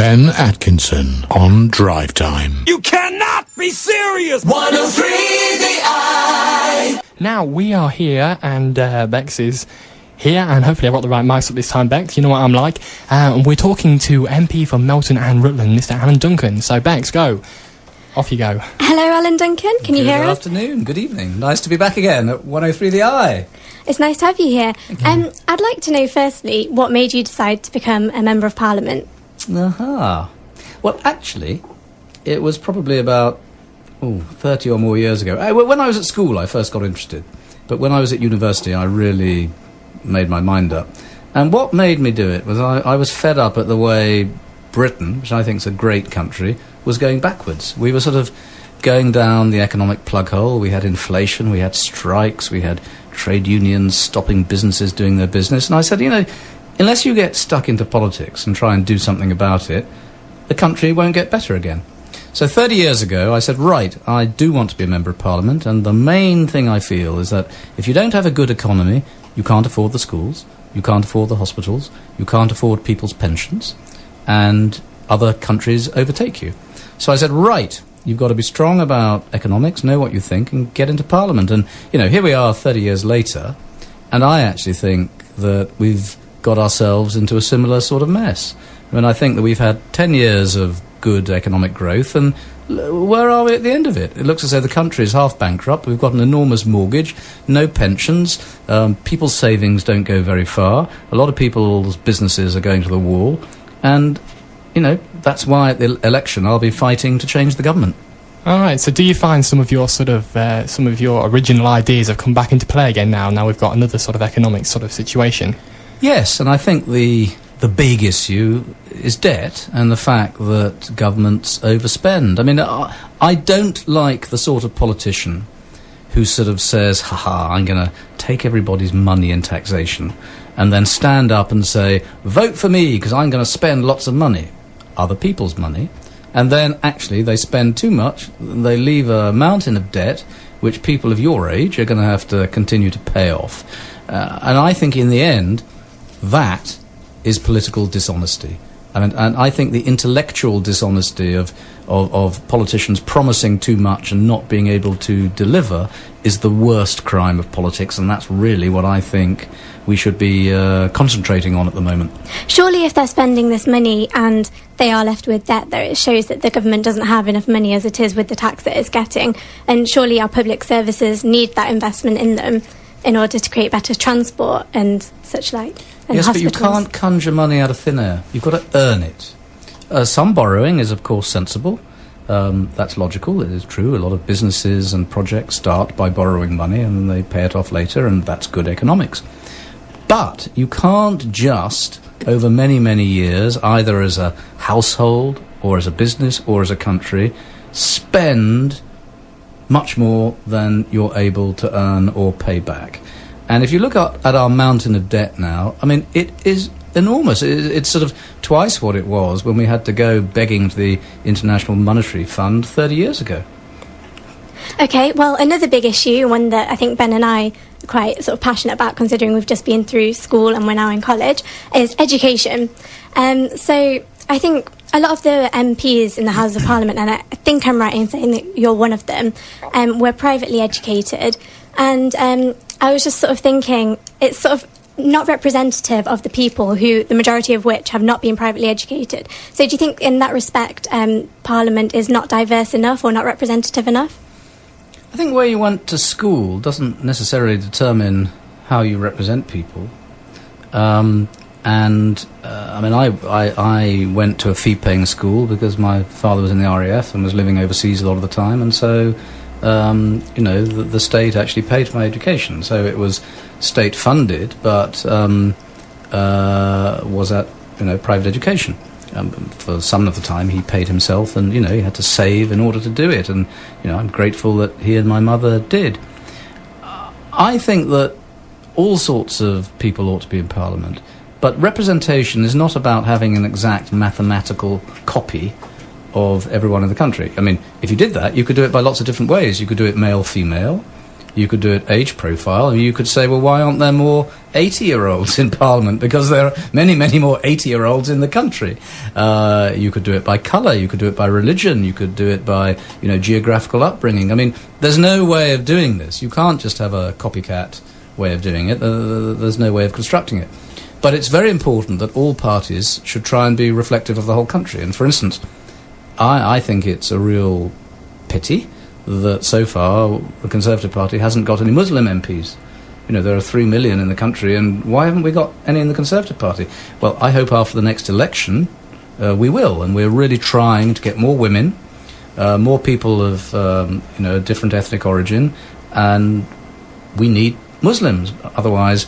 Ben Atkinson on Drive Time. You cannot be serious! 103 The Eye. Now, we are here, and Bex is here, and hopefully I've got the right mics up this time, Bex. You know what I'm like. We're talking to MP for Melton and Rutland, Mr. Alan Duncan. So, Bex, go. Off you go. Hello, Alan Duncan. Can you hear us? Good afternoon, good evening. Nice to be back again at 103 The Eye. It's nice to have you here. I'd like to know, firstly, what made you decide to become a Member of Parliament? Aha. Well, actually, it was probably about 30 or more years ago. When I was at school, I first got interested. But when I was at university, I really made my mind up. And what made me do it was I was fed up at the way Britain, which I think is a great country, was going backwards. We were sort of going down the economic plug hole. We had inflation, we had strikes, we had trade unions stopping businesses doing their business. And I said, unless you get stuck into politics and try and do something about it, the country won't get better again. So 30 years ago, I said, right, I do want to be a Member of Parliament, and the main thing I feel is that if you don't have a good economy, you can't afford the schools, you can't afford the hospitals, you can't afford people's pensions, and other countries overtake you. So I said, right, you've got to be strong about economics, know what you think, and get into Parliament. And, here we are 30 years later, and I actually think that we've got ourselves into a similar sort of mess. I mean, I think that we've had 10 years of good economic growth, and where are we at the end of it? It looks as though the country is half bankrupt. We've got an enormous mortgage, no pensions, people's savings don't go very far, a lot of people's businesses are going to the wall, and that's why at the election I'll be fighting to change the government. All right, so do you find some of your some of your original ideas have come back into play again now? Now we've got another sort of economic sort of situation. Yes, and I think the big issue is debt and the fact that governments overspend. I mean, I don't like the sort of politician who sort of says, I'm going to take everybody's money in taxation, and then stand up and say, vote for me because I'm going to spend lots of money, other people's money, and then actually they spend too much, they leave a mountain of debt which people of your age are going to have to continue to pay off. And I think in the end, that is political dishonesty. And I think the intellectual dishonesty of politicians promising too much and not being able to deliver is the worst crime of politics, and that's really what I think we should be concentrating on at the moment. Surely if they're spending this money and they are left with debt, though, it shows that the government doesn't have enough money as it is with the tax that it's getting, and surely our public services need that investment in them in order to create better transport and such like. Yes, but you can't conjure money out of thin air. You've got to earn it. Some borrowing is, of course, sensible. That's logical. It is true. A lot of businesses and projects start by borrowing money and they pay it off later, and that's good economics. But you can't just, over many, many years, either as a household or as a business or as a country, spend much more than you're able to earn or pay back. And if you look at our mountain of debt now, I mean, it is enormous. It's sort of twice what it was when we had to go begging to the International Monetary Fund 30 years ago. OK, well, another big issue, one that I think Ben and I are quite sort of passionate about, considering we've just been through school and we're now in college, is education. So I think a lot of the MPs in the House of Parliament, and I think I'm right in saying that you're one of them, were privately educated. And I was just sort of thinking, it's sort of not representative of the people who, the majority of which, have not been privately educated. So do you think in that respect Parliament is not diverse enough or not representative enough? I think where you went to school doesn't necessarily determine how you represent people. I mean, I went to a fee-paying school because my father was in the RAF and was living overseas a lot of the time, and so the state actually paid for my education. So it was state-funded, but was at private education. For some of the time, he paid himself, and he had to save in order to do it. And I'm grateful that he and my mother did. I think that all sorts of people ought to be in Parliament, but representation is not about having an exact mathematical copy of everyone in the country. I mean, if you did that, you could do it by lots of different ways. You could do it male-female, You could do it age profile. You could say, well, why aren't there more 80-year-olds in Parliament? Because there are many, many more 80-year-olds in the country. You could do it by colour. You could do it by religion. You could do it by, geographical upbringing. I mean, there's no way of doing this. You can't just have a copycat way of doing it. There's no way of constructing it. But it's very important that all parties should try and be reflective of the whole country. And for instance, I think it's a real pity that so far the Conservative Party hasn't got any Muslim MPs. There are 3 million in the country, and why haven't we got any in the Conservative Party? Well, I hope after the next election we will, and we're really trying to get more women, more people of a different ethnic origin, and we need Muslims. Otherwise,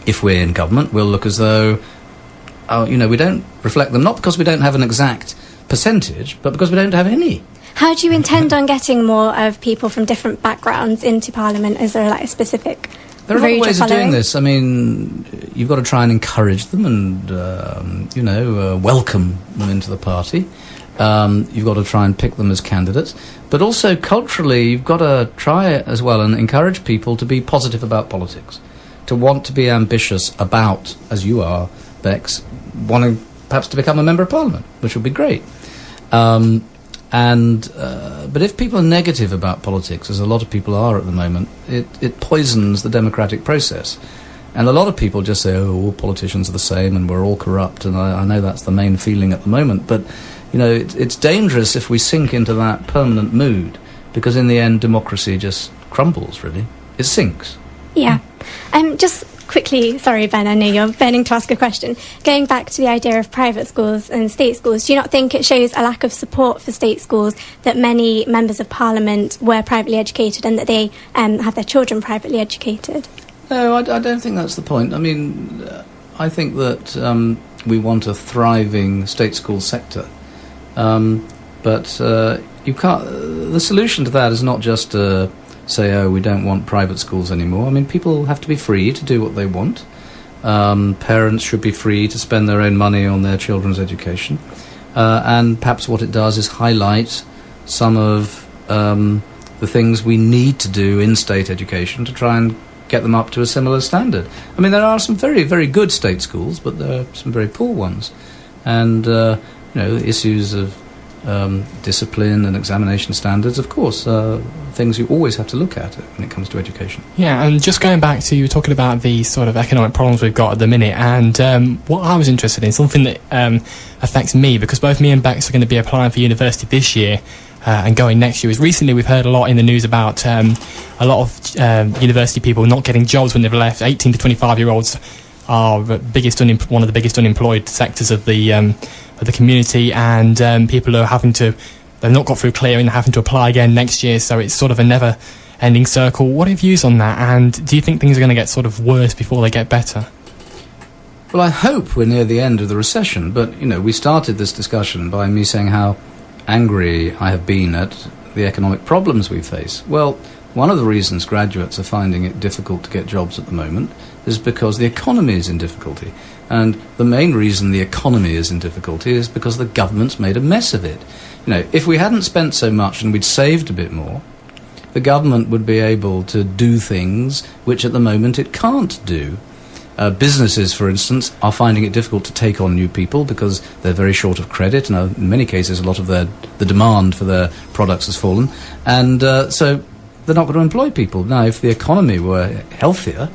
if we're in government, we'll look as though we don't reflect them, not because we don't have an exact percentage, but because we don't have any. How do you intend on getting more of people from different backgrounds into Parliament? Is there a specific There are other route ways you're of doing following? this. I mean, you've got to try and encourage them and, welcome them into the party. You've got to try and pick them as candidates. But also, culturally, you've got to try as well and encourage people to be positive about politics, to want to be ambitious about, as you are, Bex, wanting perhaps to become a Member of Parliament, which would be great. But if people are negative about politics, as a lot of people are at the moment, it poisons the democratic process. And a lot of people just say, all politicians are the same and we're all corrupt, and I know that's the main feeling at the moment. But, it's dangerous if we sink into that permanent mood, because in the end, democracy just crumbles, really. It sinks. Yeah. Just quickly, sorry, Ben, I know you're burning to ask a question. Going back to the idea of private schools and state schools, do you not think it shows a lack of support for state schools that many members of Parliament were privately educated and that they have their children privately educated? No, I don't think that's the point. I mean, I think that we want a thriving state school sector. But you can't. The solution to that is not just to say, we don't want private schools anymore. I mean, people have to be free to do what they want. Parents should be free to spend their own money on their children's education. And perhaps what it does is highlight some of the things we need to do in state education to try and get them up to a similar standard. I mean, there are some very, very good state schools, but there are some very poor ones. And, issues of discipline and examination standards, of course, things you always have to look at when it comes to education. Yeah, and just going back to, you were talking about the sort of economic problems we've got at the minute, and what I was interested in, something that affects me, because both me and Bex are going to be applying for university this year and going next year, is recently we've heard a lot in the news about a lot of university people not getting jobs when they've left. 18 to 25-year-olds are one of the biggest unemployed sectors of the community, and people are they've not got through clearing, they're having to apply again next year, so it's sort of a never-ending circle. What are your views on that, and do you think things are going to get sort of worse before they get better? Well, I hope we're near the end of the recession, but, we started this discussion by me saying how angry I have been at the economic problems we face. Well, one of the reasons graduates are finding it difficult to get jobs at the moment is because the economy is in difficulty. And the main reason the economy is in difficulty is because the government's made a mess of it. If we hadn't spent so much and we'd saved a bit more, the government would be able to do things which at the moment it can't do. Businesses, for instance, are finding it difficult to take on new people because they're very short of credit, and in many cases a lot of the demand for their products has fallen, and so they're not going to employ people. Now, if the economy were healthier,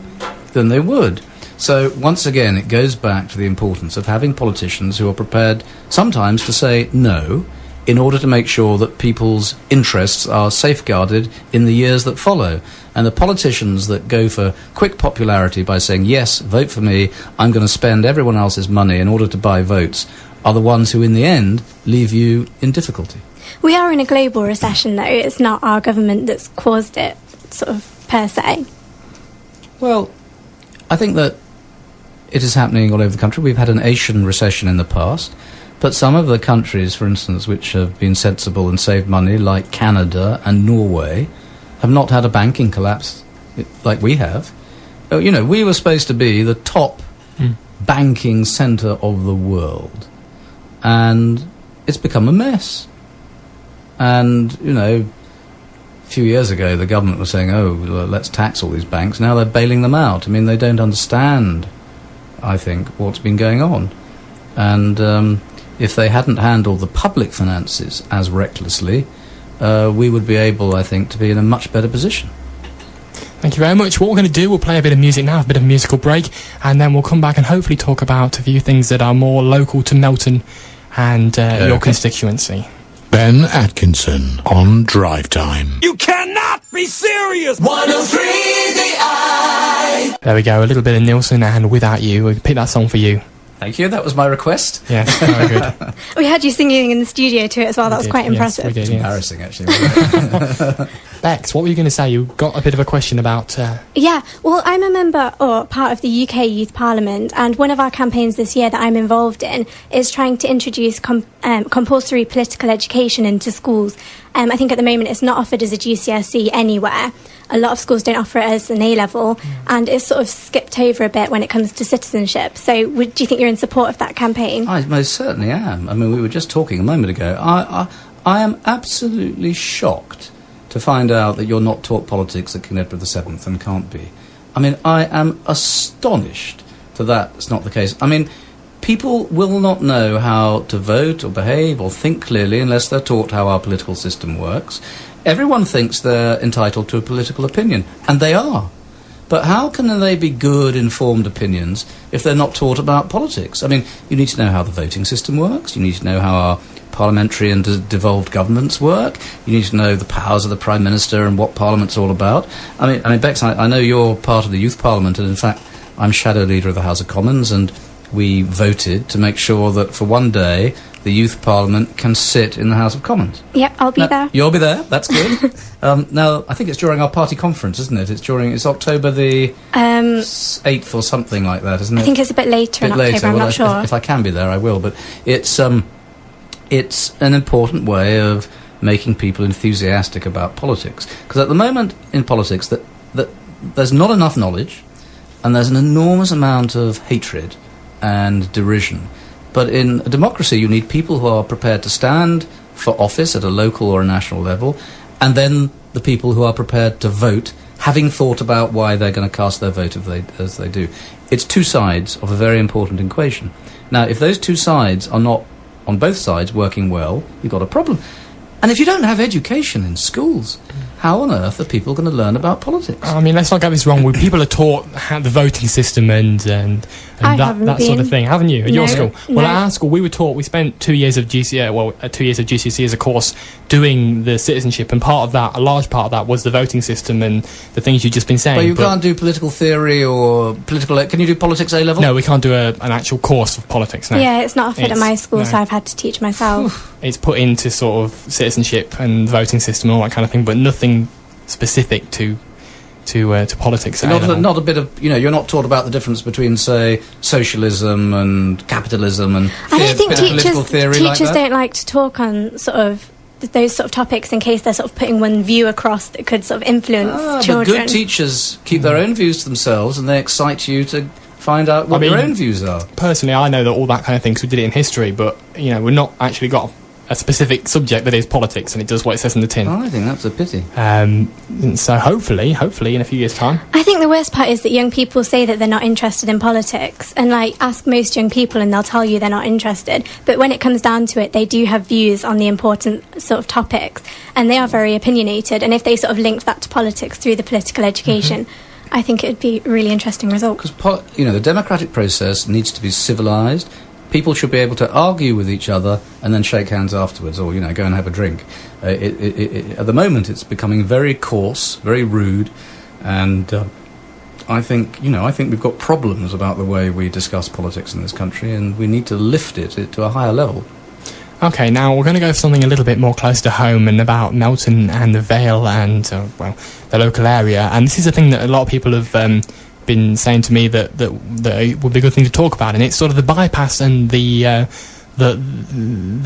then they would. So, once again, it goes back to the importance of having politicians who are prepared sometimes to say no in order to make sure that people's interests are safeguarded in the years that follow. And the politicians that go for quick popularity by saying, yes, vote for me, I'm going to spend everyone else's money in order to buy votes, are the ones who, in the end, leave you in difficulty. We are in a global recession, though. It's not our government that's caused it, sort of, per se. Well, I think that it is happening all over the country. We've had an Asian recession in the past, but some of the countries, for instance, which have been sensible and saved money, like Canada and Norway, have not had a banking collapse like we have. We were supposed to be the top banking centre of the world, and it's become a mess. And, few years ago, the government was saying, oh, well, let's tax all these banks. Now they're bailing them out. I mean, they don't understand, I think, what's been going on. And if they hadn't handled the public finances as recklessly, we would be able, I think, to be in a much better position. Thank you very much. What we're going to do, we'll play a bit of music now, a bit of a musical break, and then we'll come back and hopefully talk about a few things that are more local to Melton and your constituency. Ben Atkinson on Drive Time. You cannot be serious! 103 The Eye. There we go, a little bit of Nilsson and Without You. We'll pick that song for you. Thank you, that was my request. Yes, very good. We had you singing in the studio to it as well. That was quite impressive. Yes, we did, It's yes. embarrassing, actually. Bex, what were you going to say? You got a bit of a question about... Yeah, well, I'm a member or part of the UK Youth Parliament, and one of our campaigns this year that I'm involved in is trying to introduce compulsory political education into schools. I think at the moment it's not offered as a GCSE anywhere. A lot of schools don't offer it as an A-level, and it's sort of skipped over a bit when it comes to citizenship. So do you think you're in support of that campaign? I most certainly am. I mean, we were just talking a moment ago. I am absolutely shocked to find out that you're not taught politics at King Edward VII and can't be. I mean, I am astonished that that's not the case. I mean, people will not know how to vote or behave or think clearly unless they're taught how our political system works. Everyone thinks they're entitled to a political opinion, and they are. But how can they be good, informed opinions if they're not taught about politics? I mean, you need to know how the voting system works. You need to know how our parliamentary and devolved governments work. You need to know the powers of the Prime Minister and what Parliament's all about. I mean, Bex, I know you're part of the Youth Parliament, and in fact, I'm Shadow Leader of the House of Commons, and we voted to make sure that for one day the Youth Parliament can sit in the House of Commons. Yep, I'll be there. You'll be there, that's good. Now, I think it's during our party conference, isn't it? It's October the 8th or something like that, isn't it? I think it's a bit later in October, I'm not sure. If I can be there, I will, but it's an important way of making people enthusiastic about politics. Because at the moment in politics, that there's not enough knowledge, and there's an enormous amount of hatred and derision. But in a democracy, you need people who are prepared to stand for office at a local or a national level, and then the people who are prepared to vote, having thought about why they're going to cast their vote as they do. It's two sides of a very important equation. Now, if those two sides are not, on both sides, working well, you've got a problem. And if you don't have education in schools, how on earth are people going to learn about politics? I mean, let's not get this wrong. People are taught how the voting system and that sort of thing, haven't you, at your school? Well, at our school, we spent 2 years of GCSE, 2 years of GCSE as a course doing the citizenship, and part of that, a large part of that, was the voting system and the things you've just been saying. But you can't do political theory or political... Can you do politics A-level? No, we can't do an actual course of politics, no. Yeah, it's not offered at my school, so I've had to teach myself. It's put into sort of citizenship and voting system and all that kind of thing, but nothing specific to politics. Not a bit of, you're not taught about the difference between, say, socialism and capitalism and I don't think political theory teachers like that. don't like to talk on sort of those sort of topics in case they're sort of putting one view across that could sort of influence children. But good teachers keep their own views to themselves, and they excite you to find out what your own views are. Personally, I know that all that kind of thing, because we did it in history, but, we're not actually got a specific subject that is politics, and it does what it says in the tin. I think that's a pity. So hopefully in a few years' time. I think the worst part is that young people say that they're not interested in politics, and ask most young people and they'll tell you they're not interested, but when it comes down to it, they do have views on the important sort of topics, and they are very opinionated, and if they sort of link that to politics through the political education, I think it would be a really interesting result. Because the democratic process needs to be civilised. People should be able to argue with each other and then shake hands afterwards, or go and have a drink. At the moment, it's becoming very coarse, very rude, and I think we've got problems about the way we discuss politics in this country, and we need to lift it to a higher level. Okay, now we're going to go for something a little bit more close to home and about Melton and the Vale and the local area. And this is a thing that a lot of people have been saying to me that would be a good thing to talk about, and it's sort of the bypass and the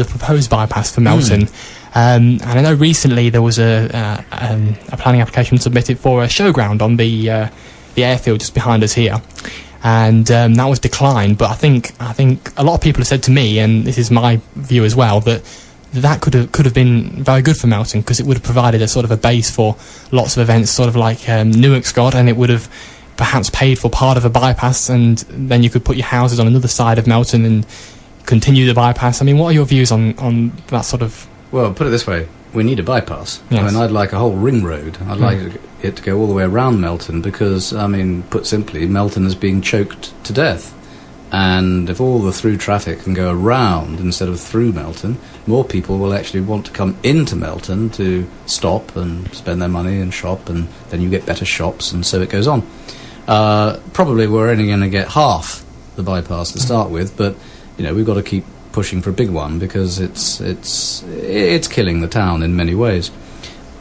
proposed bypass for Melton. And I know recently there was a planning application submitted for a showground on the airfield just behind us here, and that was declined. But I think a lot of people have said to me, and this is my view as well, that that could have been very good for Melton, because it would have provided a sort of a base for lots of events, sort of like Newark's got, and it would have perhaps paid for part of a bypass, and then you could put your houses on another side of Melton and continue the bypass. I mean, what are your views on that sort of... Well, put it this way, we need a bypass. Yes. I mean, I'd like a whole ring road. I'd like it to go all the way around Melton, because, I mean, put simply, Melton is being choked to death. And if all the through traffic can go around instead of through Melton, more people will actually want to come into Melton to stop and spend their money and shop, and then you get better shops, and so it goes on. Probably we're only going to get half the bypass to start with, but you know, we've got to keep pushing for a big one, because it's killing the town in many ways.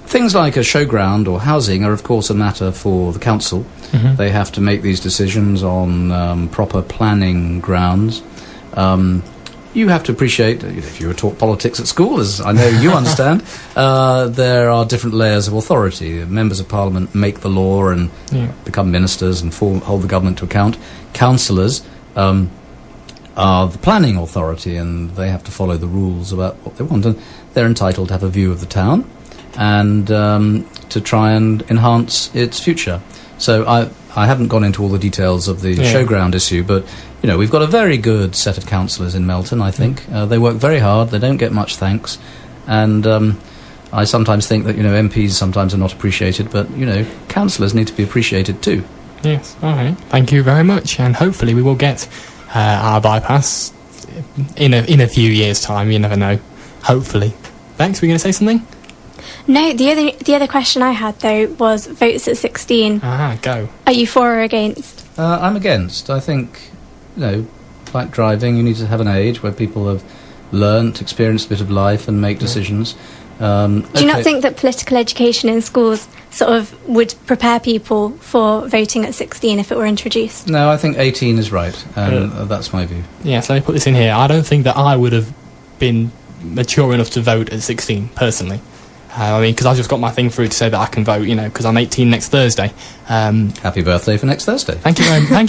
Things like a showground or housing are, of course, a matter for the council. Mm-hmm. They have to make these decisions on proper planning grounds. You have to appreciate, if you were taught politics at school, as I know you understand, there are different layers of authority. Members of Parliament make the law and become ministers and hold the government to account. Councillors are the planning authority, and they have to follow the rules about what they want. And they're entitled to have a view of the town and to try and enhance its future. So I haven't gone into all the details of the showground issue, but you know, we've got a very good set of councillors in Melton, I think. They work very hard, they don't get much thanks, and I sometimes think that, you know, MPs sometimes are not appreciated, but, you know, councillors need to be appreciated too. Yes, all right. Thank you very much, and hopefully we will get our bypass in a few years' time. You never know. Hopefully. Bex, were you going to say something? No, the other question I had, though, was votes at 16. Go. Are you for or against? I'm against. I think, you know, like driving, you need to have an age where people have learnt, experienced a bit of life and make decisions. Do you not think that political education in schools sort of would prepare people for voting at 16 if it were introduced? No, I think 18 is right, and that's my view. Yeah, so let me put this in here. I don't think that I would have been mature enough to vote at 16, personally. I mean, because I've just got my thing through to say that I can vote, you know, because I'm 18 next Thursday. Happy birthday for next Thursday. Thank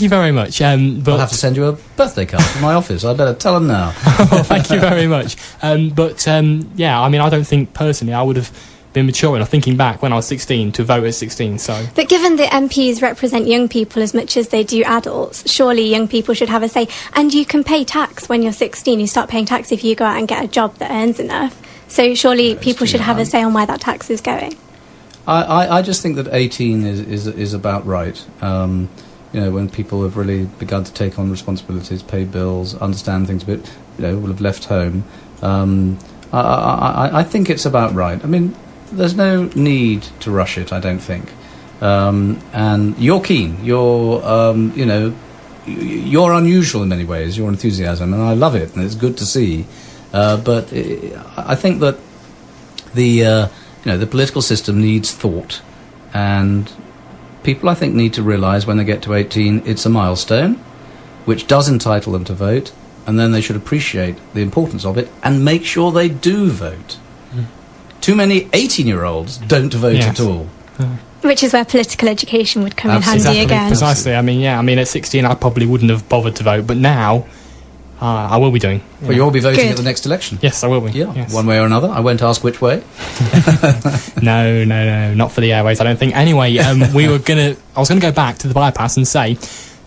you very much. But I'll have to send you a birthday card from my office. I better tell them now. Oh, thank you very much. Yeah, I mean, I don't think, personally, I would have been mature enough, thinking back when I was 16, to vote at 16, so... But given that MPs represent young people as much as they do adults, surely young people should have a say. And you can pay tax when you're 16. You start paying tax if you go out and get a job that earns enough. So surely people should have a say on where that tax is going. I just think that 18 is about right. You know, when people have really begun to take on responsibilities, pay bills, understand things a bit, you know, will have left home. I think it's about right. I mean, there's no need to rush it, I don't think. And you're keen. You're, you know, you're unusual in many ways, your enthusiasm, and I love it, and it's good to see. But I think that the political system needs thought, and people, I think, need to realise when they get to 18 it's a milestone which does entitle them to vote, and then they should appreciate the importance of it and make sure they do vote. Too many 18-year-olds don't vote at all. Which is where political education would come in handy again. Precisely. I mean, at 16 I probably wouldn't have bothered to vote, but now... I will be doing. Well, you'll be voting at the next election. Yes, I will be. Yeah, yes. One way or another. I won't ask which way. No, not for the airways, I don't think. Anyway, I was gonna go back to the bypass and say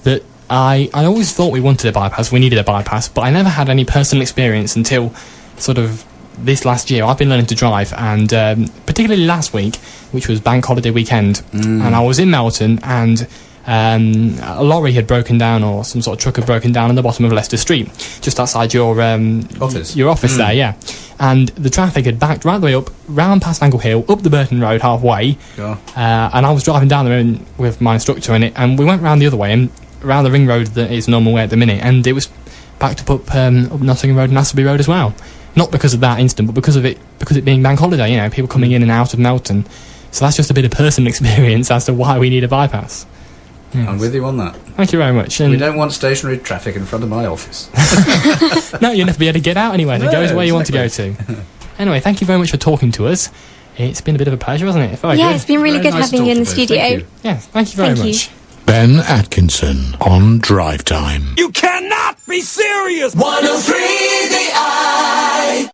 that I always thought we wanted a bypass, we needed a bypass, but I never had any personal experience until sort of this last year. I've been learning to drive, and particularly last week, which was bank holiday weekend, and I was in Melton, and a lorry had broken down, or some sort of truck had broken down on the bottom of Leicester Street, just outside your office there, yeah. And the traffic had backed right the way up, round past Angle Hill, up the Burton Road halfway, and I was driving down there with my instructor in it, and we went round the other way, and round the ring road that is normal way at the minute, and it was backed up Nottingham Road and Asselby Road as well. Not because of that incident, but because it being bank holiday, you know, people coming in and out of Melton. So that's just a bit of personal experience as to why we need a bypass. Yes. I'm with you on that. Thank you very much. And we don't want stationary traffic in front of my office. No, you'll never be able to get out anywhere. So go where you want to go to. Anyway, thank you very much for talking to us. It's been a bit of a pleasure, hasn't it? It felt good. It's been really good nice having you in the both. studio. Thank you. Yes, thank you very much. Ben Atkinson on Drive Time. You cannot be serious! 103 The Eye.